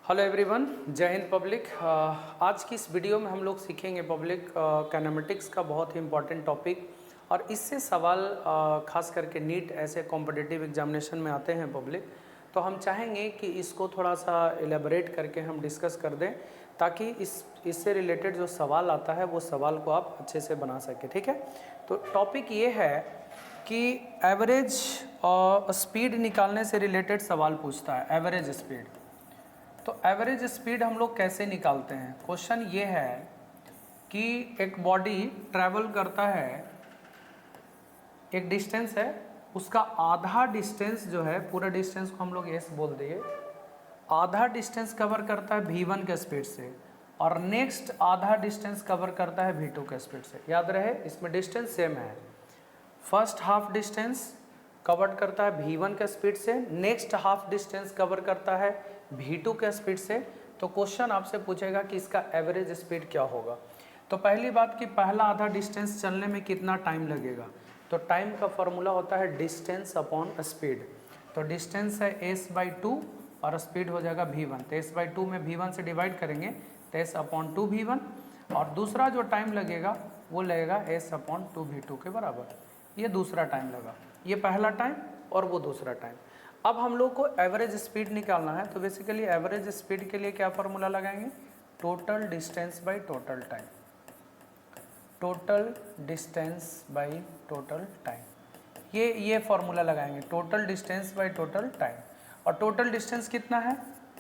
Hello everyone, जय Hind public. आज की इस वीडियो में हम लोग सीखेंगे पब्लिक काइनेमेटिक्स का बहुत ही इम्पॉर्टेंट टॉपिक। और इससे सवाल खास करके नीट ऐसे कॉम्पिटिटिव एग्जामिनेशन में आते हैं पब्लिक, तो हम चाहेंगे कि इसको थोड़ा सा एलेबोरेट करके हम डिस्कस कर दें ताकि इससे रिलेटेड जो सवाल आता है वो सवाल को आप अच्छे से बना सकें। ठीक है, तो टॉपिक ये है कि एवरेज स्पीड निकालने से रिलेटेड सवाल पूछता है। एवरेज स्पीड, तो एवरेज स्पीड हम लोग कैसे निकालते हैं? क्वेश्चन ये है कि एक बॉडी ट्रैवल करता है, एक डिस्टेंस है, उसका आधा डिस्टेंस जो है, पूरा डिस्टेंस को हम लोग एस बोल दिए, आधा डिस्टेंस कवर करता है v1 के स्पीड से और नेक्स्ट आधा डिस्टेंस कवर करता है v2 के स्पीड से। याद रहे इसमें डिस्टेंस सेम है। फर्स्ट हाफ डिस्टेंस कवर करता है v1 के स्पीड से, नेक्स्ट हाफ डिस्टेंस कवर करता है v2 के स्पीड से। तो क्वेश्चन आपसे पूछेगा कि इसका एवरेज स्पीड क्या होगा। तो पहली बात कि पहला आधा डिस्टेंस चलने में कितना टाइम लगेगा, तो टाइम का फॉर्मूला होता है डिस्टेंस अपॉन स्पीड। तो डिस्टेंस है s/2 और स्पीड हो जाएगा v1। तो s/2 में v1 से डिवाइड करेंगे तो s/2 v1, और दूसरा जो टाइम लगेगा वो लगेगा s/2 v2 के बराबर। ये दूसरा टाइम लगा, ये पहला टाइम और वो दूसरा टाइम। अब हम लोग को एवरेज स्पीड निकालना है, तो बेसिकली एवरेज स्पीड के लिए क्या फॉर्मूला लगाएंगे? Total distance by total time. Total distance by total time, ये फॉर्मूला लगाएंगे, total distance by total time. और टोटल डिस्टेंस कितना है?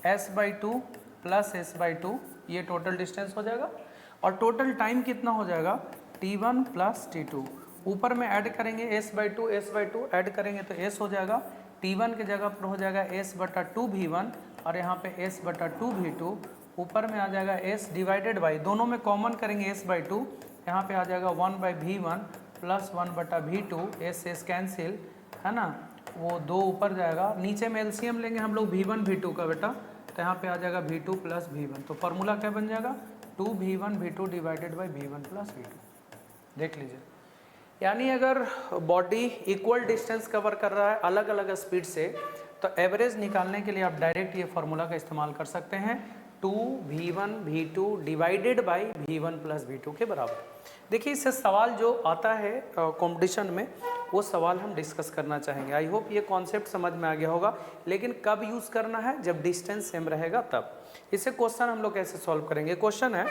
s/2 प्लस s/2, ये टोटल डिस्टेंस हो जाएगा। और टोटल टाइम कितना हो जाएगा? t1 plus t2। ऊपर में ऐड करेंगे s/2 ऐड करेंगे तो s हो जाएगा, t1 के जगह पर हो जाएगा s/2 v1 और यहाँ पे s/2 v2। ऊपर में आ जाएगा s डिवाइडेड बाई, दोनों में कॉमन करेंगे s/2, यहाँ पे आ जाएगा 1/v1 plus 1/v2। s cancel है ना, वो दो ऊपर जाएगा, नीचे में एलसीएम लेंगे हम लोग v1 v2 का बेटा, तो यहाँ पे आ जाएगा v2 प्लस v1। तो फॉर्मूला क्या बन जाएगा? 2v1 v2 divided by v1 plus v2। देख लीजिए, यानी अगर बॉडी इक्वल डिस्टेंस कवर कर रहा है अलग अलग स्पीड से, तो एवरेज निकालने के लिए आप डायरेक्ट ये फॉर्मूला का इस्तेमाल कर सकते हैं, 2v1 v2 divided by v1 plus v2 के बराबर। देखिए इससे सवाल जो आता है कंपटीशन में, वो सवाल हम डिस्कस करना चाहेंगे। आई होप ये कॉन्सेप्ट समझ में आ गया होगा, लेकिन कब यूज़ करना है? जब डिस्टेंस सेम रहेगा तब। इससे क्वेश्चन हम लोग कैसे सॉल्व करेंगे? क्वेश्चन है,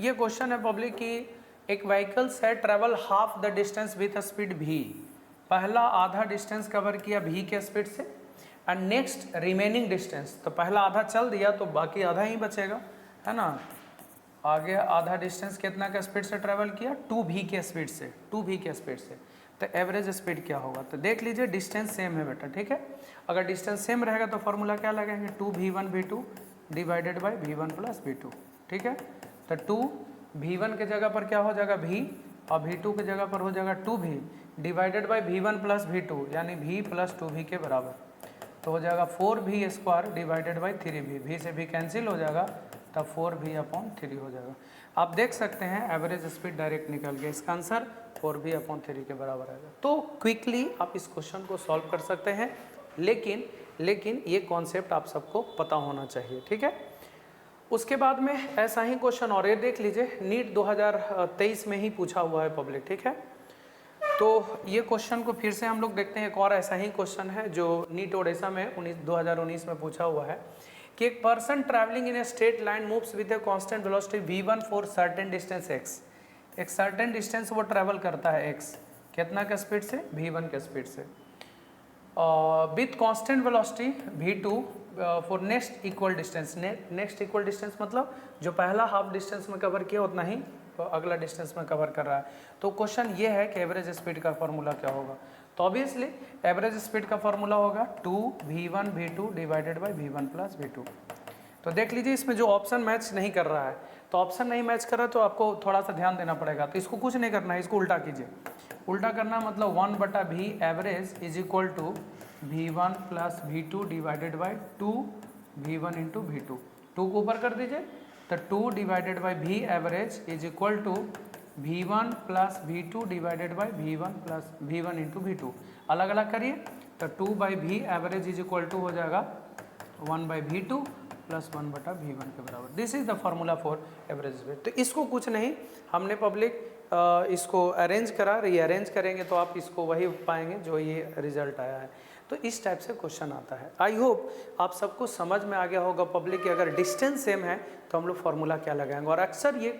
ये क्वेश्चन है पब्लिक की, एक व्हीकल से travel half the distance with speed v। पहला आधा डिस्टेंस कवर किया v के स्पीड से, एंड नेक्स्ट रिमेनिंग डिस्टेंस, तो पहला आधा चल दिया तो बाकी आधा ही बचेगा, है ना। आगे आधा डिस्टेंस कितना का स्पीड से ट्रेवल किया? 2v के स्पीड से, 2v के स्पीड से। तो एवरेज स्पीड क्या होगा? तो देख लीजिए डिस्टेंस सेम है बेटा, ठीक है। अगर डिस्टेंस सेम रहेगा तो फॉर्मूला क्या लगाएंगे? 2v1 v2 divided by v1 plus v2, ठीक है। तो 2v1 के जगह पर क्या हो जाएगा? v, और v2 के जगह पर हो जाएगा 2v divided by v1 plus v2, यानी v प्लस 2v के बराबर। तो हो जाएगा 4v square divided by 3v, v से v कैंसिल हो जाएगा, तब 4v/3 हो जाएगा। आप देख सकते हैं एवरेज स्पीड डायरेक्ट निकल गया, इसका आंसर 4v/3 के बराबर आएगा। तो क्विकली आप इस क्वेश्चन को सॉल्व कर सकते हैं, लेकिन ये कॉन्सेप्ट आप सबको पता होना चाहिए, ठीक है। उसके बाद में ऐसा ही क्वेश्चन और ये देख लीजिए, नीट 2023 में ही पूछा हुआ है पब्लिक, ठीक है। तो ये क्वेश्चन को फिर से हम लोग देखते हैं, एक और ऐसा ही क्वेश्चन है जो नीट ओडिशा में 2019 में पूछा हुआ है कि एक person travelling in a straight line moves with a constant velocity v1 for certain distance x। एक सर्टेन डिस्टेंस वो ट्रैवल करता है x, कितना का स्पीड से? v1 के स्पीड से, with constant velocity v2 for next equal distance. Next equal distance मतलब जो पहला हाफ डिस्टेंस में कवर किया उतना ही अगला डिस्टेंस में कवर कर रहा है। तो क्वेश्चन ये है कि एवरेज स्पीड का फॉर्मूला क्या होगा? तो ऑब्वियसली एवरेज स्पीड का फॉर्मूला होगा 2v1 v2 divided by v1 plus v2। तो देख लीजिए इसमें जो ऑप्शन मैच नहीं कर रहा है, तो ऑप्शन नहीं मैच कर रहा है तो आपको थोड़ा सा ध्यान देना पड़ेगा। तो इसको कुछ नहीं करना है, इसको उल्टा कीजिए। उल्टा करना मतलब 1/v average is equal to v1 plus v2 divided by 2v1 into v2। 2 को ऊपर कर दीजिए, तो 2 divided by v average is equal to v1 plus v2 divided by v1 into v2। अलग अलग करिए, तो 2/v average is equal to हो जाएगा 1/V2 प्लस 1/V1 के बराबर। This is the formula for average speed. तो इसको कुछ नहीं, हमने पब्लिक इसको अरेंज करा, रीअरेंज करेंगे तो आप इसको वही पाएंगे जो ये रिजल्ट आया है। तो इस टाइप से क्वेश्चन आता है। आई होप आप सबको समझ में आ गया होगा पब्लिक कि अगर डिस्टेंस सेम है तो हम लोग फार्मूला क्या लगाएंगे, और अक्सर ये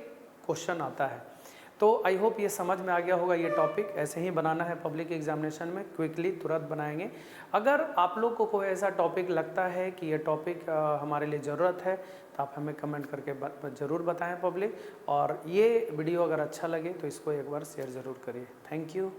क्वेश्चन आता है। तो आई होप ये समझ में आ गया होगा। ये टॉपिक ऐसे ही बनाना है पब्लिक एग्जामिनेशन में, क्विकली तुरंत बनाएंगे। अगर आप लोग को कोई ऐसा टॉपिक लगता है कि ये टॉपिक हमारे लिए ज़रूरत है तो आप हमें कमेंट करके ज़रूर बताएं पब्लिक। और ये वीडियो अगर अच्छा लगे तो इसको एक बार शेयर ज़रूर करिए। Thank you.